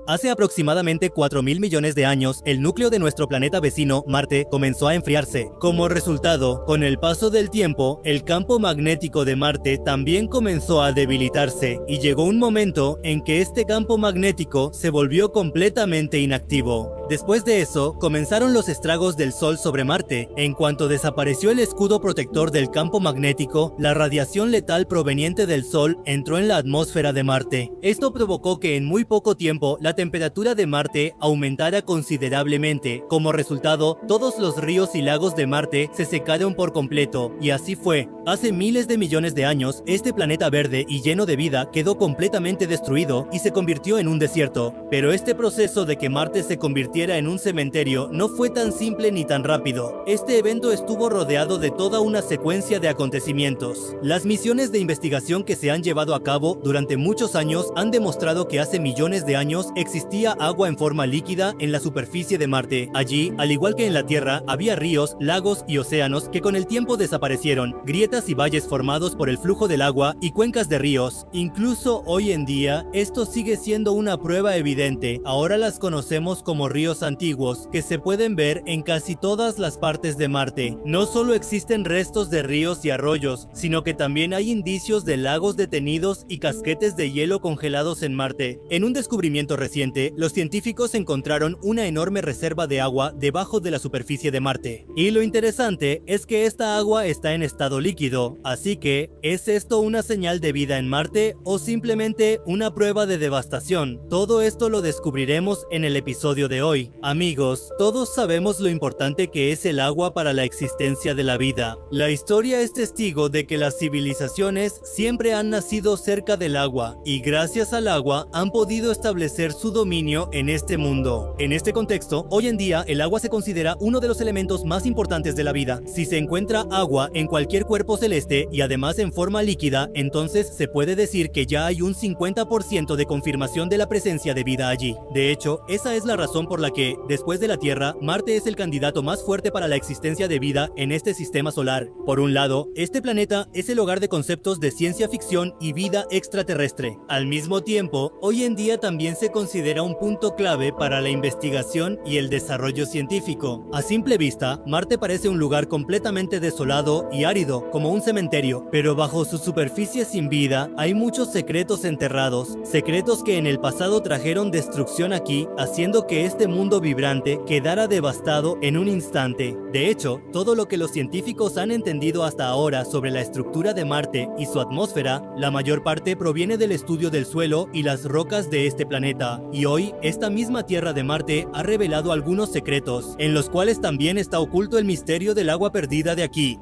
Hace aproximadamente 4.000 millones de años, el núcleo de nuestro planeta vecino, Marte, comenzó a enfriarse. Como resultado, con el paso del tiempo, el campo magnético de Marte también comenzó a debilitarse, y llegó un momento en que este campo magnético se volvió completamente inactivo. Después de eso, comenzaron los estragos del Sol sobre Marte. En cuanto desapareció el escudo protector del campo magnético, la radiación letal proveniente del Sol entró en la atmósfera de Marte. Esto provocó que en muy poco tiempo la temperatura de Marte aumentara considerablemente. Como resultado, todos los ríos y lagos de Marte se secaron por completo, y así fue. Hace miles de millones de años, este planeta verde y lleno de vida quedó completamente destruido y se convirtió en un desierto. Pero este proceso de que Marte se convirtiera en un cementerio no fue tan simple ni tan rápido. Este evento estuvo rodeado de toda una secuencia de acontecimientos. Las misiones de investigación que se han llevado a cabo durante muchos años han demostrado que hace millones de años existía agua en forma líquida en la superficie de Marte. Allí, al igual que en la Tierra, había ríos, lagos y océanos que con el tiempo desaparecieron, grietas y valles formados por el flujo del agua y cuencas de ríos. Incluso hoy en día, esto sigue siendo una prueba evidente. Ahora las conocemos como ríos antiguos, que se pueden ver en casi todas las partes de Marte. No solo existen restos de ríos y arroyos, sino que también hay indicios de lagos detenidos y casquetes de hielo congelados en Marte. En un descubrimiento reciente, los científicos encontraron una enorme reserva de agua debajo de la superficie de Marte. Y lo interesante es que esta agua está en estado líquido, así que, ¿es esto una señal de vida en Marte o simplemente una prueba de devastación? Todo esto lo descubriremos en el episodio de hoy. Amigos, todos sabemos lo importante que es el agua para la existencia de la vida. La historia es testigo de que las civilizaciones siempre han nacido cerca del agua, y gracias al agua han podido establecer su dominio en este mundo. En este contexto, hoy en día el agua se considera uno de los elementos más importantes de la vida. Si se encuentra agua en cualquier cuerpo celeste y además en forma líquida, entonces se puede decir que ya hay un 50% de confirmación de la presencia de vida allí. De hecho, esa es la razón por la que, después de la Tierra, Marte es el candidato más fuerte para la existencia de vida en este sistema solar. Por un lado, este planeta es el hogar de conceptos de ciencia ficción y vida extraterrestre. Al mismo tiempo, hoy en día también se considera un punto clave para la investigación y el desarrollo científico. A simple vista, Marte parece un lugar completamente desolado y árido, como un cementerio, pero bajo su superficie sin vida hay muchos secretos enterrados, secretos que en el pasado trajeron destrucción aquí, haciendo que este mundo vibrante quedara devastado en un instante. De hecho, todo lo que los científicos han entendido hasta ahora sobre la estructura de Marte y su atmósfera, la mayor parte proviene del estudio del suelo y las rocas de este planeta. Y hoy, esta misma Tierra de Marte ha revelado algunos secretos, en los cuales también está oculto el misterio del agua perdida de aquí.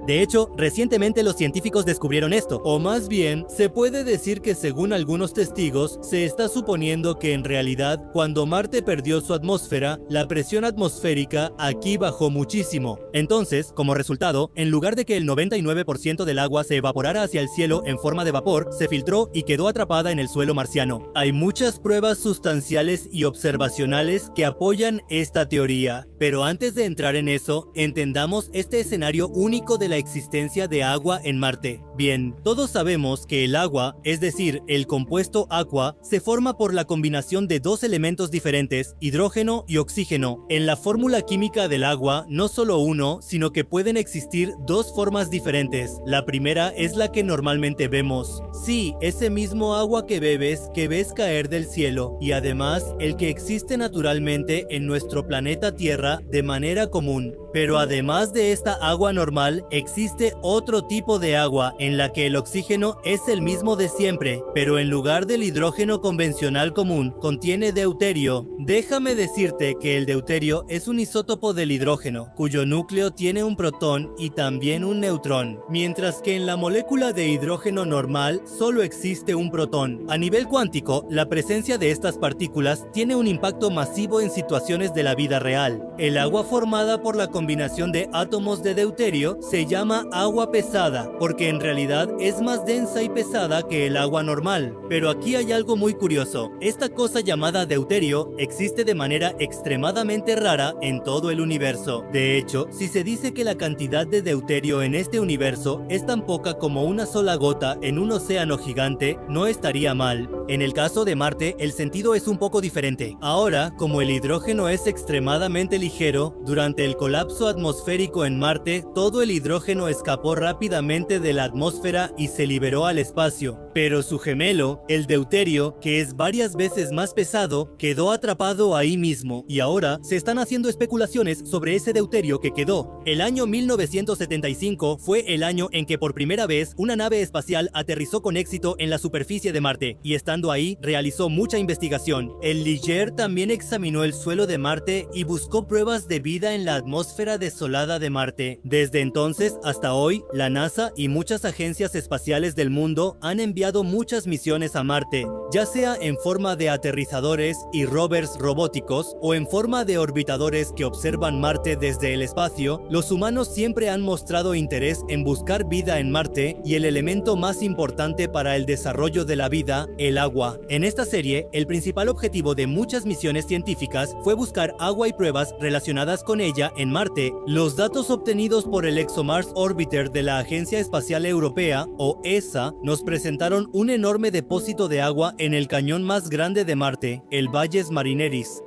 De hecho, recientemente los científicos descubrieron esto, o más bien, se puede decir que según algunos testigos, se está suponiendo que en realidad, cuando Marte perdió su atmósfera, la presión atmosférica aquí bajó muchísimo. Entonces, como resultado, en lugar de que el 99% del agua se evaporara hacia el cielo en forma de vapor, se filtró y quedó atrapada en el suelo marciano. Hay muchas pruebas sustanciales y observacionales que apoyan esta teoría, pero antes de entrar en eso, entendamos este escenario único de la existencia de agua en Marte. Bien, todos sabemos que el agua, es decir, el compuesto aqua, se forma por la combinación de dos elementos diferentes, hidrógeno y oxígeno. En la fórmula química del agua, no solo uno, sino que pueden existir dos formas diferentes. La primera es la que normalmente vemos. Sí, ese mismo agua que ves caer del cielo, y además el que existe naturalmente en nuestro planeta Tierra de manera común. Pero además de esta agua normal, existe otro tipo de agua en la que el oxígeno es el mismo de siempre, pero en lugar del hidrógeno convencional común, contiene deuterio. Déjame decirte que el deuterio es un isótopo del hidrógeno, cuyo núcleo tiene un protón y también un neutrón, mientras que en la molécula de hidrógeno normal solo existe un protón. A nivel cuántico, la presencia de estas partículas tiene un impacto masivo en situaciones de la vida real. El agua formada por la combinación de átomos de deuterio se llama agua pesada, porque en realidad es más densa y pesada que el agua normal. Pero aquí hay algo muy curioso. Esta cosa llamada deuterio existe de manera extremadamente rara en todo el universo. De hecho, si se dice que la cantidad de deuterio en este universo es tan poca como una sola gota en un océano gigante, no estaría mal. En el caso de Marte, el sentido es un poco diferente. Ahora, como el hidrógeno es extremadamente ligero, durante el colapso atmosférico en Marte, todo el hidrógeno escapó rápidamente de la atmósfera y se liberó al espacio. Pero su gemelo, el deuterio, que es varias veces más pesado, quedó atrapado ahí mismo, y ahora se están haciendo especulaciones sobre ese deuterio que quedó. El año 1975 fue el año en que por primera vez una nave espacial aterrizó con éxito en la superficie de Marte, y estando ahí realizó mucha investigación. El Ligier también examinó el suelo de Marte y buscó pruebas de vida en la atmósfera desolada de Marte. Desde entonces hasta hoy, la NASA y muchas agencias espaciales del mundo han enviado muchas misiones a Marte, ya sea en forma de aterrizadores y rovers robóticos o en forma de orbitadores que observan Marte desde el espacio. Los humanos siempre han mostrado interés en buscar vida en Marte y el elemento más importante para el desarrollo de la vida, el agua. En esta serie, el principal objetivo de muchas misiones científicas fue buscar agua y pruebas relacionadas con ella en Marte. Los datos obtenidos por el ExoMars Orbiter de la Agencia Espacial Europea, o ESA, nos presentaron un enorme depósito de agua en el cañón más grande de Marte, el Valles Marineris.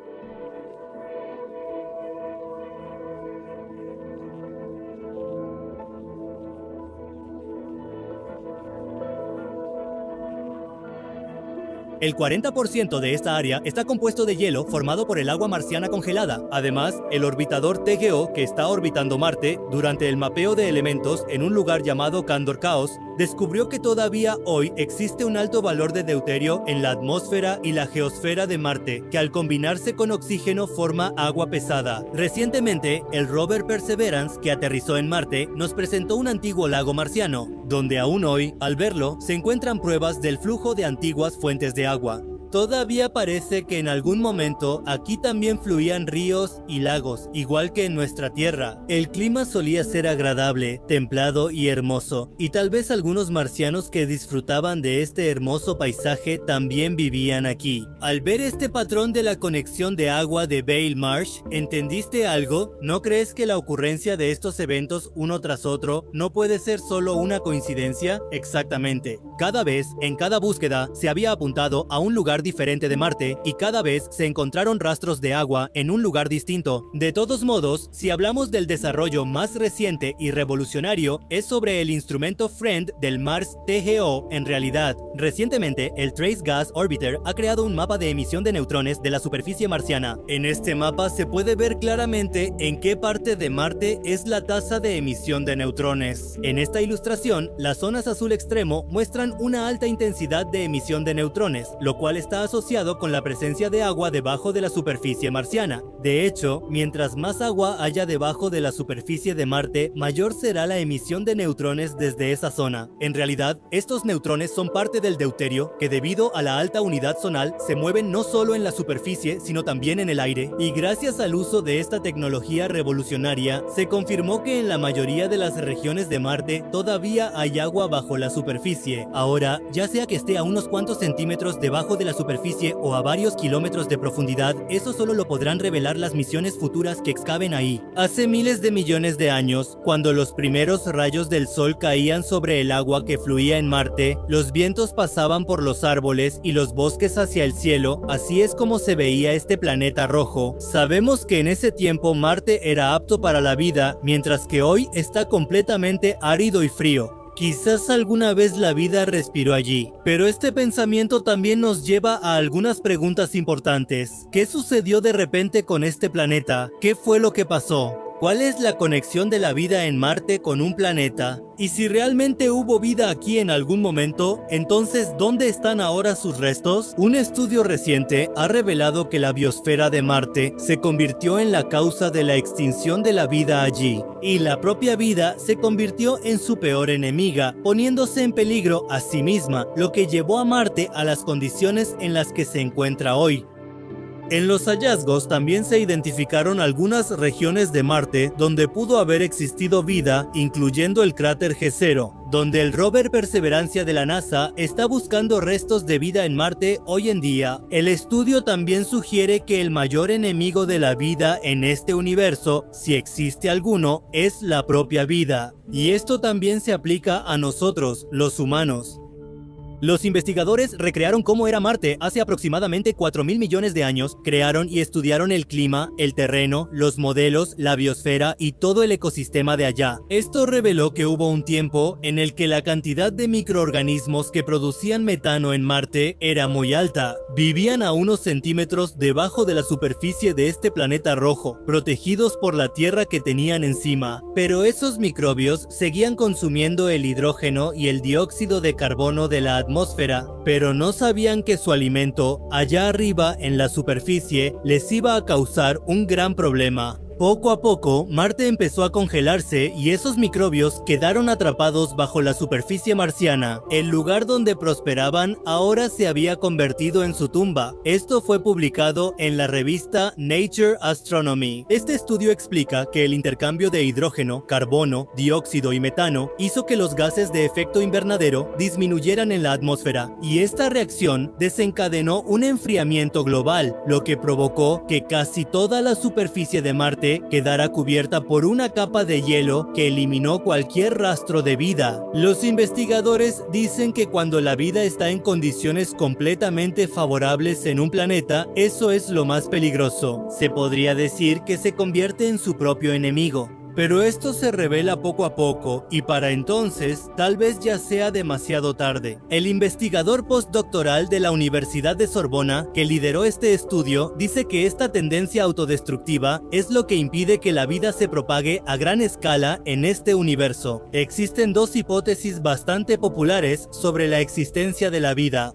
El 40% de esta área está compuesto de hielo formado por el agua marciana congelada. Además, el orbitador TGO, que está orbitando Marte, durante el mapeo de elementos en un lugar llamado Candor Chaos, descubrió que todavía hoy existe un alto valor de deuterio en la atmósfera y la geosfera de Marte, que al combinarse con oxígeno forma agua pesada. Recientemente, el rover Perseverance, que aterrizó en Marte, nos presentó un antiguo lago marciano, donde aún hoy, al verlo, se encuentran pruebas del flujo de antiguas fuentes de agua. Todavía parece que en algún momento aquí también fluían ríos y lagos, igual que en nuestra Tierra. El clima solía ser agradable, templado y hermoso, y tal vez algunos marcianos que disfrutaban de este hermoso paisaje también vivían aquí. Al ver este patrón de la conexión de agua de Vail Marsh, ¿entendiste algo? ¿No crees que la ocurrencia de estos eventos uno tras otro no puede ser solo una coincidencia? Exactamente. Cada vez, en cada búsqueda, se había apuntado a un lugar diferente de Marte y cada vez se encontraron rastros de agua en un lugar distinto. De todos modos, si hablamos del desarrollo más reciente y revolucionario, es sobre el instrumento FRIEND del Mars TGO. En realidad, recientemente el Trace Gas Orbiter ha creado un mapa de emisión de neutrones de la superficie marciana. En este mapa se puede ver claramente en qué parte de Marte es la tasa de emisión de neutrones. En esta ilustración, las zonas azul extremo muestran una alta intensidad de emisión de neutrones, lo cual está asociado con la presencia de agua debajo de la superficie marciana. De hecho, mientras más agua haya debajo de la superficie de Marte, mayor será la emisión de neutrones desde esa zona. En realidad, estos neutrones son parte del deuterio, que debido a la alta unidad zonal, se mueven no solo en la superficie, sino también en el aire. Y gracias al uso de esta tecnología revolucionaria, se confirmó que en la mayoría de las regiones de Marte todavía hay agua bajo la superficie. Ahora, ya sea que esté a unos cuantos centímetros debajo de la superficie o a varios kilómetros de profundidad, eso solo lo podrán revelar las misiones futuras que excaven ahí. Hace miles de millones de años, cuando los primeros rayos del sol caían sobre el agua que fluía en Marte, los vientos pasaban por los árboles y los bosques hacia el cielo. Así es como se veía este planeta rojo. Sabemos que en ese tiempo Marte era apto para la vida, mientras que hoy está completamente árido y frío. Quizás alguna vez la vida respiró allí, pero este pensamiento también nos lleva a algunas preguntas importantes. ¿Qué sucedió de repente con este planeta? ¿Qué fue lo que pasó? ¿Cuál es la conexión de la vida en Marte con un planeta? Y si realmente hubo vida aquí en algún momento, entonces ¿dónde están ahora sus restos? Un estudio reciente ha revelado que la biosfera de Marte se convirtió en la causa de la extinción de la vida allí, y la propia vida se convirtió en su peor enemiga, poniéndose en peligro a sí misma, lo que llevó a Marte a las condiciones en las que se encuentra hoy. En los hallazgos también se identificaron algunas regiones de Marte donde pudo haber existido vida, incluyendo el cráter G0, donde el rover Perseverancia de la NASA está buscando restos de vida en Marte hoy en día. El estudio también sugiere que el mayor enemigo de la vida en este universo, si existe alguno, es la propia vida. Y esto también se aplica a nosotros, los humanos. Los investigadores recrearon cómo era Marte hace aproximadamente 4.000 millones de años, crearon y estudiaron el clima, el terreno, los modelos, la biosfera y todo el ecosistema de allá. Esto reveló que hubo un tiempo en el que la cantidad de microorganismos que producían metano en Marte era muy alta. Vivían a unos centímetros debajo de la superficie de este planeta rojo, protegidos por la tierra que tenían encima. Pero esos microbios seguían consumiendo el hidrógeno y el dióxido de carbono de la atmósfera, pero no sabían que su alimento, allá arriba en la superficie, les iba a causar un gran problema. Poco a poco, Marte empezó a congelarse y esos microbios quedaron atrapados bajo la superficie marciana. El lugar donde prosperaban ahora se había convertido en su tumba. Esto fue publicado en la revista Nature Astronomy. Este estudio explica que el intercambio de hidrógeno, carbono, dióxido y metano hizo que los gases de efecto invernadero disminuyeran en la atmósfera, y esta reacción desencadenó un enfriamiento global, lo que provocó que casi toda la superficie de Marte quedará cubierta por una capa de hielo que eliminó cualquier rastro de vida. Los investigadores dicen que cuando la vida está en condiciones completamente favorables en un planeta, eso es lo más peligroso. Se podría decir que se convierte en su propio enemigo. Pero esto se revela poco a poco, y para entonces tal vez ya sea demasiado tarde. El investigador postdoctoral de la Universidad de Sorbona, que lideró este estudio, dice que esta tendencia autodestructiva es lo que impide que la vida se propague a gran escala en este universo. Existen dos hipótesis bastante populares sobre la existencia de la vida.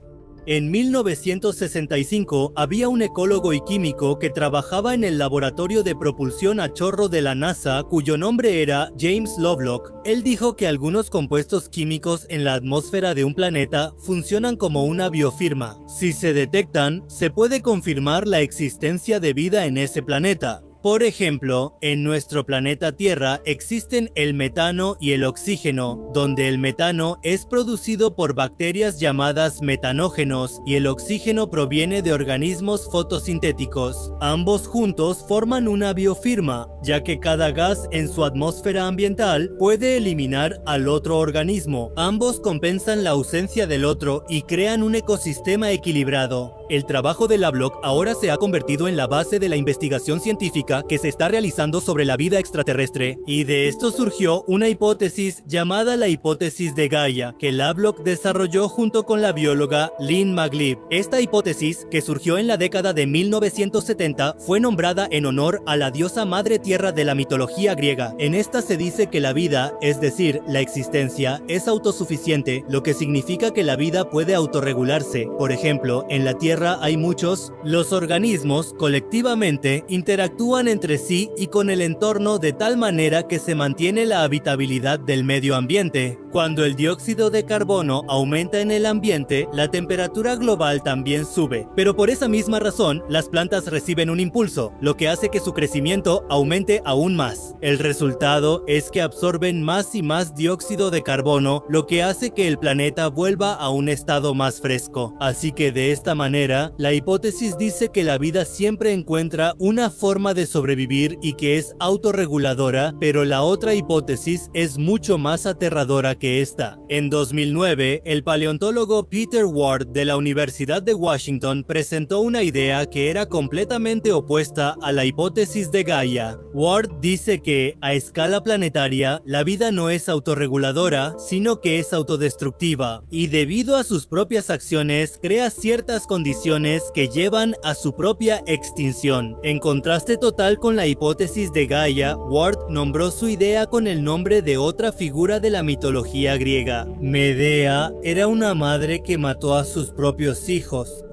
En 1965 había un ecólogo y químico que trabajaba en el laboratorio de propulsión a chorro de la NASA, cuyo nombre era James Lovelock. Él dijo que algunos compuestos químicos en la atmósfera de un planeta funcionan como una biofirma. Si se detectan, se puede confirmar la existencia de vida en ese planeta. Por ejemplo, en nuestro planeta Tierra existen el metano y el oxígeno, donde el metano es producido por bacterias llamadas metanógenos y el oxígeno proviene de organismos fotosintéticos. Ambos juntos forman una biofirma, ya que cada gas en su atmósfera ambiental puede eliminar al otro organismo. Ambos compensan la ausencia del otro y crean un ecosistema equilibrado. El trabajo de Lovelock ahora se ha convertido en la base de la investigación científica que se está realizando sobre la vida extraterrestre, y de esto surgió una hipótesis llamada la hipótesis de Gaia, que Lovelock desarrolló junto con la bióloga Lynn McLeod. Esta hipótesis, que surgió en la década de 1970, fue nombrada en honor a la diosa madre tierra de la mitología griega. En esta se dice que la vida, es decir, la existencia, es autosuficiente, lo que significa que la vida puede autorregularse. Por ejemplo, en la Tierra hay muchos, los organismos colectivamente interactúan entre sí y con el entorno de tal manera que se mantiene la habitabilidad del medio ambiente. Cuando el dióxido de carbono aumenta en el ambiente, la temperatura global también sube, pero por esa misma razón, las plantas reciben un impulso, lo que hace que su crecimiento aumente aún más. El resultado es que absorben más y más dióxido de carbono, lo que hace que el planeta vuelva a un estado más fresco. Así que de esta manera, la hipótesis dice que la vida siempre encuentra una forma de sobrevivir y que es autorreguladora, pero la otra hipótesis es mucho más aterradora que esta. En 2009, el paleontólogo Peter Ward de la Universidad de Washington presentó una idea que era completamente opuesta a la hipótesis de Gaia. Ward dice que, a escala planetaria, la vida no es autorreguladora, sino que es autodestructiva, y debido a sus propias acciones, crea ciertas condiciones que llevan a su propia extinción. En contraste total con la hipótesis de Gaia, Ward nombró su idea con el nombre de otra figura de la mitología griega. Medea era una madre que mató a sus propios hijos.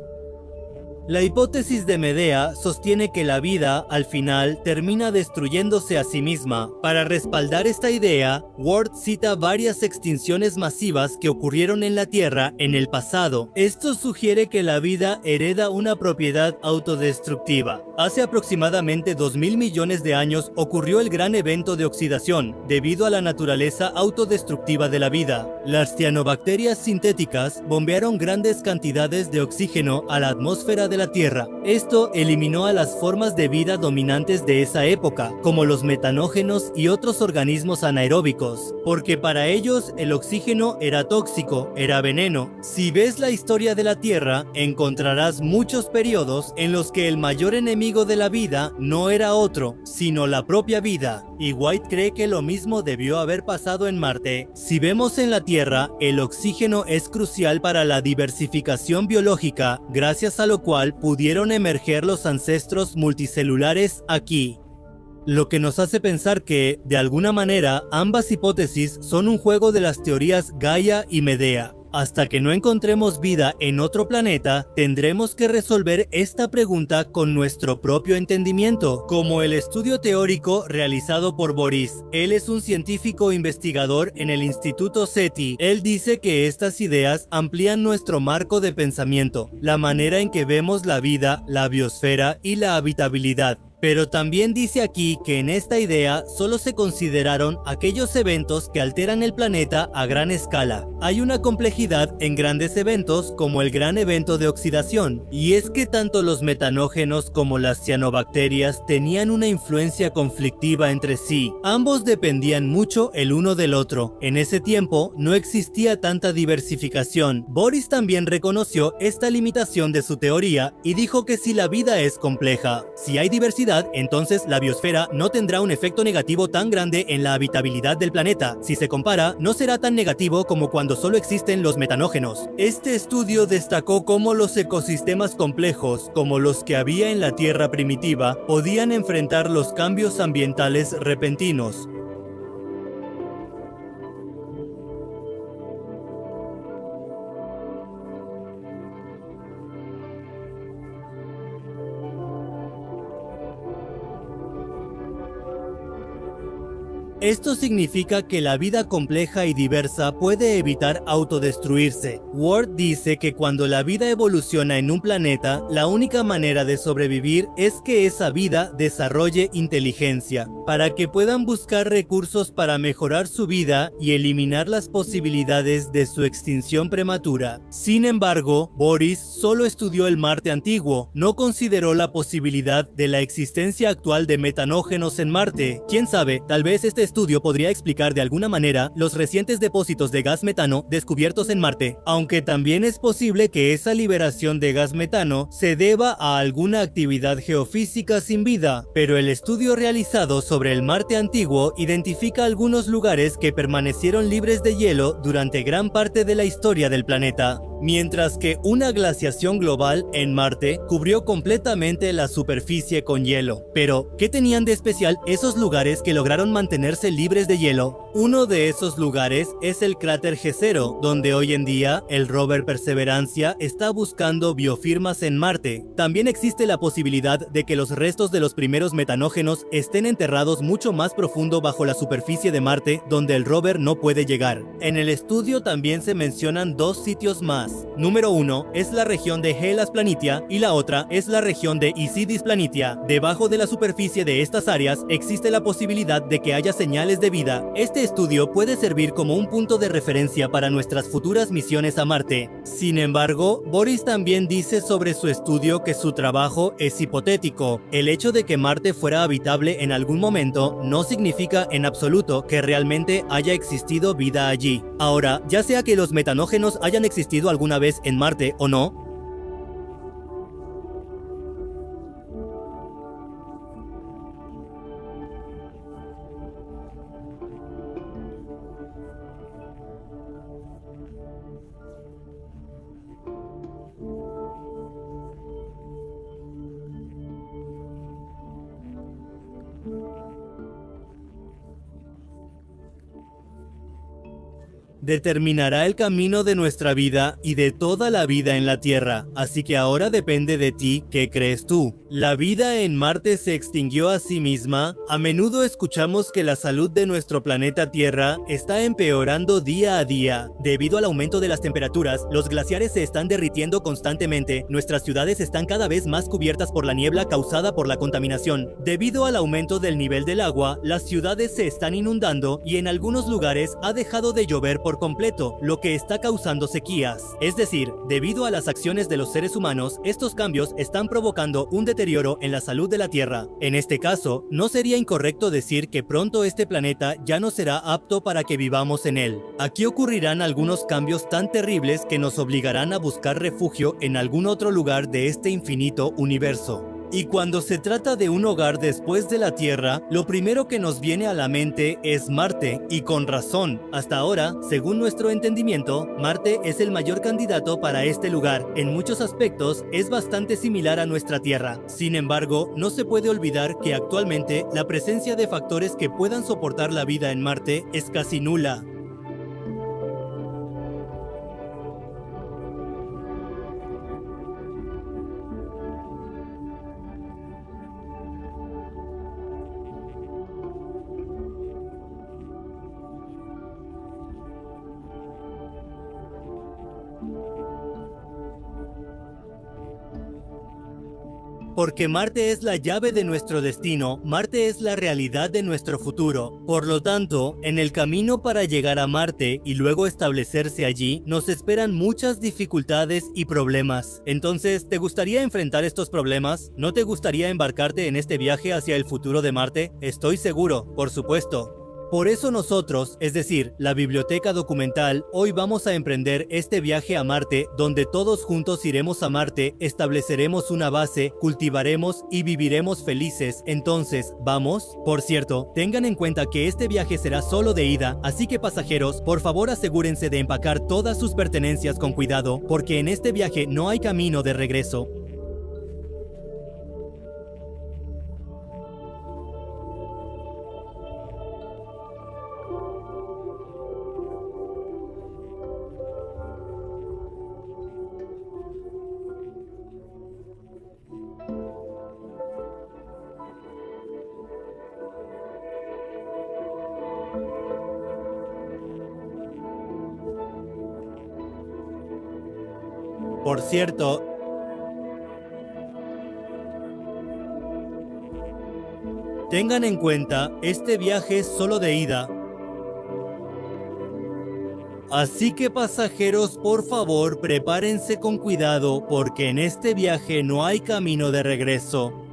La hipótesis de Medea sostiene que la vida, al final, termina destruyéndose a sí misma. Para respaldar esta idea, Ward cita varias extinciones masivas que ocurrieron en la Tierra en el pasado. Esto sugiere que la vida hereda una propiedad autodestructiva. Hace aproximadamente 2000 millones de años ocurrió el gran evento de oxidación, debido a la naturaleza autodestructiva de la vida. Las cianobacterias sintéticas bombearon grandes cantidades de oxígeno a la atmósfera de la Tierra. Esto eliminó a las formas de vida dominantes de esa época, como los metanógenos y otros organismos anaeróbicos, porque para ellos el oxígeno era tóxico, era veneno. Si ves la historia de la Tierra, encontrarás muchos periodos en los que el mayor enemigo de la vida no era otro, sino la propia vida. Y White cree que lo mismo debió haber pasado en Marte. Si vemos en la Tierra, el oxígeno es crucial para la diversificación biológica, gracias a lo cual pudieron emerger los ancestros multicelulares aquí. Lo que nos hace pensar que, de alguna manera, ambas hipótesis son un juego de las teorías Gaia y Medea. Hasta que no encontremos vida en otro planeta, tendremos que resolver esta pregunta con nuestro propio entendimiento, como el estudio teórico realizado por Boris. Él es un científico investigador en el Instituto SETI. Él dice que estas ideas amplían nuestro marco de pensamiento, la manera en que vemos la vida, la biosfera y la habitabilidad. Pero también dice aquí que en esta idea solo se consideraron aquellos eventos que alteran el planeta a gran escala. Hay una complejidad en grandes eventos como el gran evento de oxidación, y es que tanto los metanógenos como las cianobacterias tenían una influencia conflictiva entre sí. Ambos dependían mucho el uno del otro. En ese tiempo no existía tanta diversificación. Boris también reconoció esta limitación de su teoría y dijo que si la vida es compleja, si hay diversidad, entonces la biosfera no tendrá un efecto negativo tan grande en la habitabilidad del planeta. Si se compara, no será tan negativo como cuando solo existen los metanógenos. Este estudio destacó cómo los ecosistemas complejos, como los que había en la Tierra primitiva, podían enfrentar los cambios ambientales repentinos. Esto significa que la vida compleja y diversa puede evitar autodestruirse. Ward dice que cuando la vida evoluciona en un planeta, la única manera de sobrevivir es que esa vida desarrolle inteligencia, para que puedan buscar recursos para mejorar su vida y eliminar las posibilidades de su extinción prematura. Sin embargo, Boris solo estudió el Marte antiguo, no consideró la posibilidad de la existencia actual de metanógenos en Marte. Quién sabe, tal vez este estudio podría explicar de alguna manera los recientes depósitos de gas metano descubiertos en Marte, aunque también es posible que esa liberación de gas metano se deba a alguna actividad geofísica sin vida, pero el estudio realizado sobre el Marte antiguo identifica algunos lugares que permanecieron libres de hielo durante gran parte de la historia del planeta, mientras que una glaciación global en Marte cubrió completamente la superficie con hielo. Pero, ¿qué tenían de especial esos lugares que lograron mantenerse libres de hielo? Uno de esos lugares es el cráter G0, donde hoy en día el rover Perseverancia está buscando biofirmas en Marte. También existe la posibilidad de que los restos de los primeros metanógenos estén enterrados mucho más profundo bajo la superficie de Marte, donde el rover no puede llegar. En el estudio también se mencionan dos sitios más. Número 1 es la región de Hellas Planitia y la otra es la región de Isidis Planitia. Debajo de la superficie de estas áreas existe la posibilidad de que haya señales de vida. Este estudio puede servir como un punto de referencia para nuestras futuras misiones a Marte. Sin embargo, Boris también dice sobre su estudio que su trabajo es hipotético. El hecho de que Marte fuera habitable en algún momento no significa en absoluto que realmente haya existido vida allí. Ahora, ya sea que los metanógenos hayan existido alguna vez en Marte o no, determinará el camino de nuestra vida y de toda la vida en la Tierra, así que ahora depende de ti qué crees tú. ¿La vida en Marte se extinguió a sí misma? A menudo escuchamos que la salud de nuestro planeta Tierra está empeorando día a día. Debido al aumento de las temperaturas, los glaciares se están derritiendo constantemente, nuestras ciudades están cada vez más cubiertas por la niebla causada por la contaminación. Debido al aumento del nivel del agua, las ciudades se están inundando y en algunos lugares ha dejado de llover por completo, lo que está causando sequías. Es decir, debido a las acciones de los seres humanos, estos cambios están provocando un deterioro en la salud de la Tierra. En este caso, no sería incorrecto decir que pronto este planeta ya no será apto para que vivamos en él. Aquí ocurrirán algunos cambios tan terribles que nos obligarán a buscar refugio en algún otro lugar de este infinito universo. Y cuando se trata de un hogar después de la Tierra, lo primero que nos viene a la mente es Marte, y con razón. Hasta ahora, según nuestro entendimiento, Marte es el mayor candidato para este lugar. En muchos aspectos, es bastante similar a nuestra Tierra. Sin embargo, no se puede olvidar que actualmente la presencia de factores que puedan soportar la vida en Marte es casi nula. Porque Marte es la llave de nuestro destino, Marte es la realidad de nuestro futuro. Por lo tanto, en el camino para llegar a Marte y luego establecerse allí, nos esperan muchas dificultades y problemas. Entonces, ¿te gustaría enfrentar estos problemas? ¿No te gustaría embarcarte en este viaje hacia el futuro de Marte? Estoy seguro, por supuesto. Por eso nosotros, es decir, la Biblioteca Documental, hoy vamos a emprender este viaje a Marte, donde todos juntos iremos a Marte, estableceremos una base, cultivaremos y viviremos felices. Entonces, ¿vamos? Por cierto, tengan en cuenta que este viaje será solo de ida, así que pasajeros, por favor asegúrense de empacar todas sus pertenencias con cuidado, porque en este viaje no hay camino de regreso. Por cierto, tengan en cuenta, este viaje es solo de ida. Así que pasajeros, por favor, prepárense con cuidado, porque en este viaje no hay camino de regreso.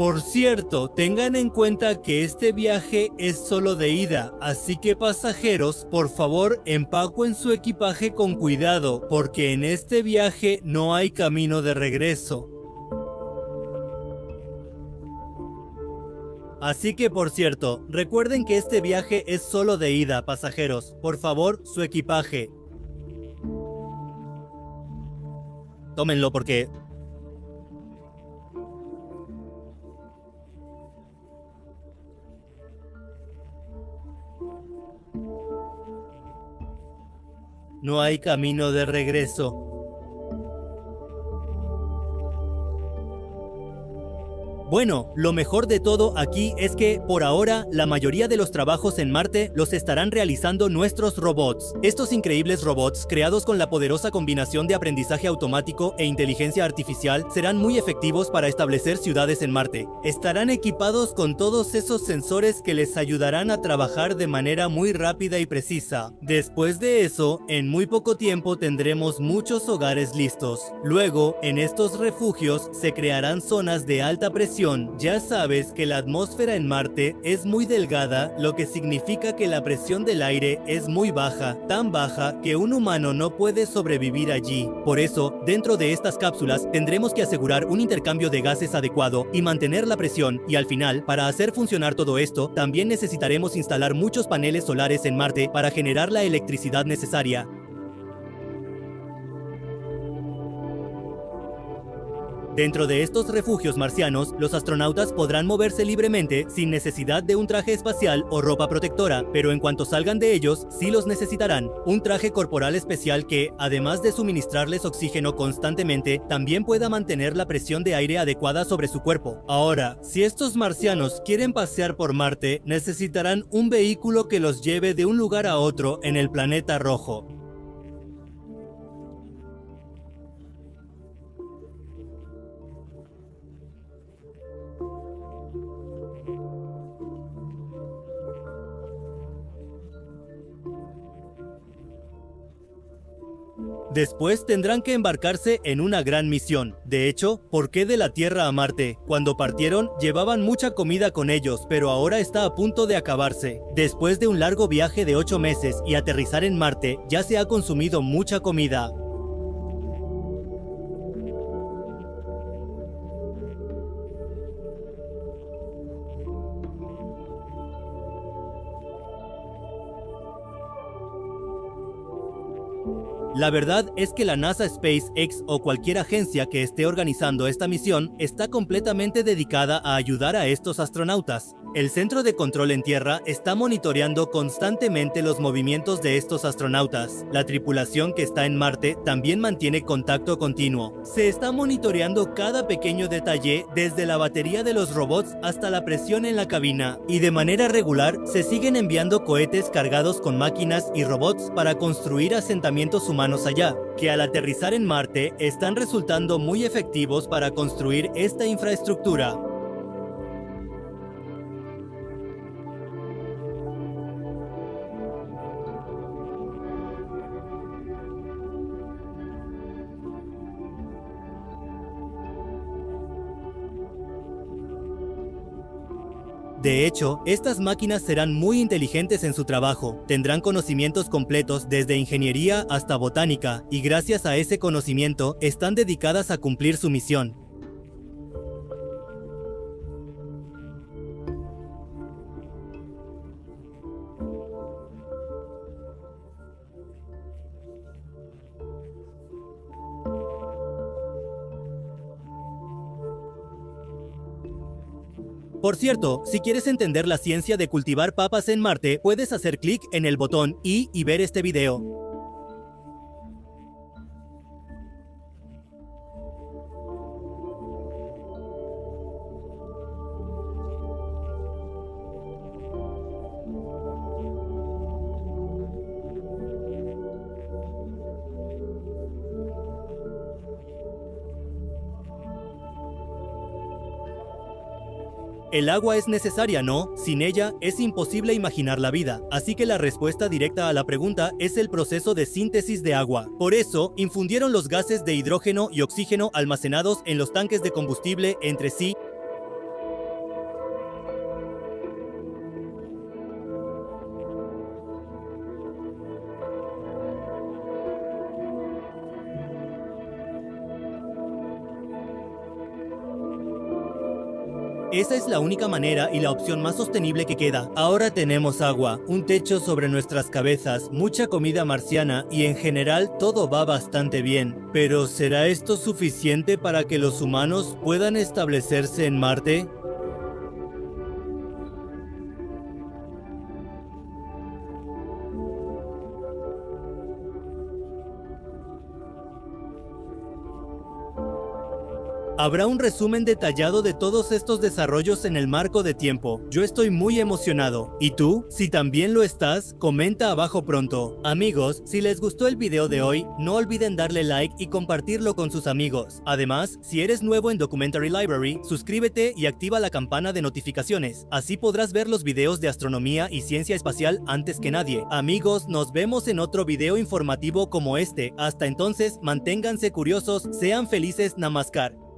Por cierto, tengan en cuenta que este viaje es solo de ida, así que pasajeros, por favor, empaquen su equipaje con cuidado, porque en este viaje no hay camino de regreso. Así que, por cierto, recuerden que este viaje es solo de ida, pasajeros. Por favor, su equipaje. Tómenlo porque... no hay camino de regreso. Bueno, lo mejor de todo aquí es que, por ahora, la mayoría de los trabajos en Marte los estarán realizando nuestros robots. Estos increíbles robots, creados con la poderosa combinación de aprendizaje automático e inteligencia artificial, serán muy efectivos para establecer ciudades en Marte. Estarán equipados con todos esos sensores que les ayudarán a trabajar de manera muy rápida y precisa. Después de eso, en muy poco tiempo tendremos muchos hogares listos. Luego, en estos refugios se crearán zonas de alta presión. Ya sabes que la atmósfera en Marte es muy delgada, lo que significa que la presión del aire es muy baja, tan baja que un humano no puede sobrevivir allí. Por eso, dentro de estas cápsulas tendremos que asegurar un intercambio de gases adecuado y mantener la presión, y al final, para hacer funcionar todo esto, también necesitaremos instalar muchos paneles solares en Marte para generar la electricidad necesaria. Dentro de estos refugios marcianos, los astronautas podrán moverse libremente sin necesidad de un traje espacial o ropa protectora, pero en cuanto salgan de ellos, sí los necesitarán. Un traje corporal especial que, además de suministrarles oxígeno constantemente, también pueda mantener la presión de aire adecuada sobre su cuerpo. Ahora, si estos marcianos quieren pasear por Marte, necesitarán un vehículo que los lleve de un lugar a otro en el planeta rojo. Después tendrán que embarcarse en una gran misión. De hecho, ¿por qué de la Tierra a Marte? Cuando partieron, llevaban mucha comida con ellos, pero ahora está a punto de acabarse. Después de un largo viaje de 8 meses y aterrizar en Marte, ya se ha consumido mucha comida. La verdad es que la NASA SpaceX o cualquier agencia que esté organizando esta misión está completamente dedicada a ayudar a estos astronautas. El Centro de Control en Tierra está monitoreando constantemente los movimientos de estos astronautas. La tripulación que está en Marte también mantiene contacto continuo. Se está monitoreando cada pequeño detalle, desde la batería de los robots hasta la presión en la cabina. Y de manera regular se siguen enviando cohetes cargados con máquinas y robots para construir asentamientos humanos allá, que al aterrizar en Marte están resultando muy efectivos para construir esta infraestructura. De hecho, estas máquinas serán muy inteligentes en su trabajo, tendrán conocimientos completos desde ingeniería hasta botánica, y gracias a ese conocimiento están dedicadas a cumplir su misión. Por cierto, si quieres entender la ciencia de cultivar papas en Marte, puedes hacer clic en el botón y ver este video. El agua es necesaria, ¿no? Sin ella es imposible imaginar la vida, así que la respuesta directa a la pregunta es el proceso de síntesis de agua. Por eso, infundieron los gases de hidrógeno y oxígeno almacenados en los tanques de combustible entre sí. Esa es la única manera y la opción más sostenible que queda. Ahora tenemos agua, un techo sobre nuestras cabezas, mucha comida marciana y en general todo va bastante bien. Pero ¿será esto suficiente para que los humanos puedan establecerse en Marte? Habrá un resumen detallado de todos estos desarrollos en el marco de tiempo. Yo estoy muy emocionado. ¿Y tú? Si también lo estás, comenta abajo pronto. Amigos, si les gustó el video de hoy, no olviden darle like y compartirlo con sus amigos. Además, si eres nuevo en Documentary Library, suscríbete y activa la campana de notificaciones. Así podrás ver los videos de astronomía y ciencia espacial antes que nadie. Amigos, nos vemos en otro video informativo como este. Hasta entonces, manténganse curiosos, sean felices, Namaskar.